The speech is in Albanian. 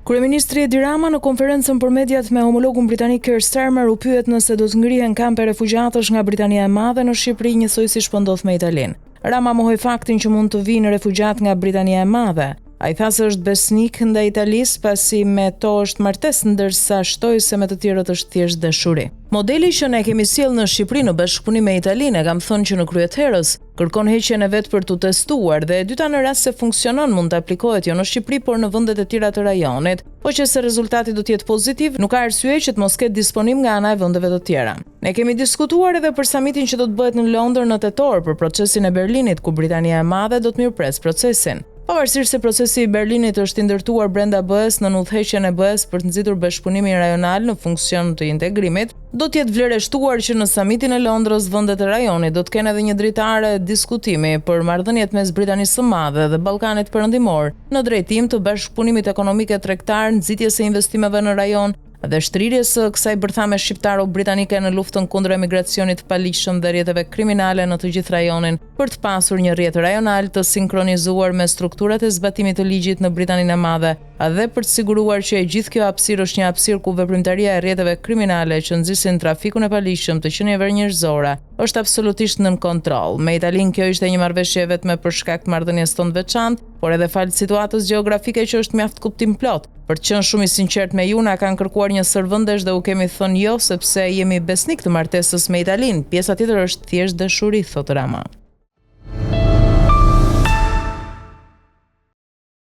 Kryeministri Edi Rama në konferencën për mediat me homologun britanik Keir Starmer u pyet nëse do të ngrihen kampe refugjatësh nga Britania e Madhe në Shqipëri njësoj siç po ndodh me Italinë. Rama mohoi faktin që mund të vinë refugjat nga Britania e Madhe. Ai tha se është besnik ndaj Italisë pasi me to është martesë ndërsa shtoi se me të tjerët është thjesht dashuri. Modeli që ne kemi sjellë në Shqipëri në bashkëpunim me Italinë, kam thënë që në krye të herës, kërkon heqjen e vet për tu testuar dhe e dyta në rast se funksionon mund të aplikohet jo në Shqipëri por në vendet e tjera të rajonit, po që se rezultati do të jetë pozitiv, nuk ka arsye që të mos ketë disponim nga ana e vendeve të tjera. Ne kemi diskutuar edhe për samitin që do të bëhet në Londër në tetor për procesin e Berlinit ku Britania e Madhe do të mirëpres procesin. Pavarësisht se procesi i Berlinit është i ndërtuar brenda BE-s në udhëheqjen e BE-s për të nxitur bashkëpunimin rajonal në funksion të integrimit, do të jetë vlerësuar që në samitin e Londrës vendet e rajonit do të kenë edhe një dritare diskutimi për marrëdhëniet mes Britanisë së Madhe dhe Ballkanit Perëndimor në drejtim të bashkëpunimit ekonomik e tregtar, nxitjes së investimeve në rajon dhe shtrirjes së kësaj bërthame shqiptaro-britanike në luftën kundër emigracionit të paligjshëm dhe rrjeteve kriminale në të gjithë rajonin, për të pasur një rrjet rajonal të sinkronizuar me strukturat e zbatimit të ligjit në Britaninë e Madhe, dhe për të siguruar që e gjithë kjo hapësirë është një hapësirë ku veprimtaria e rrjeteve kriminale që nxisin trafikun e paligjshëm të qenieve njerëzore është absolutisht nën kontroll. Me Italinë kjo ishte një marrëveshje vetëm për shkak të marrëdhënies tonë veçantë, por edhe fal situatës gjeografike që është mjaft kuptim plot. Për të qenë shumë i sinqert me ju, na kanë kërkuar një sër vendesh dhe u kemi thënë jo sepse jemi besnik të martesës me Italinë. Pjesa tjetër është thjesht dashuri, thotë Rama.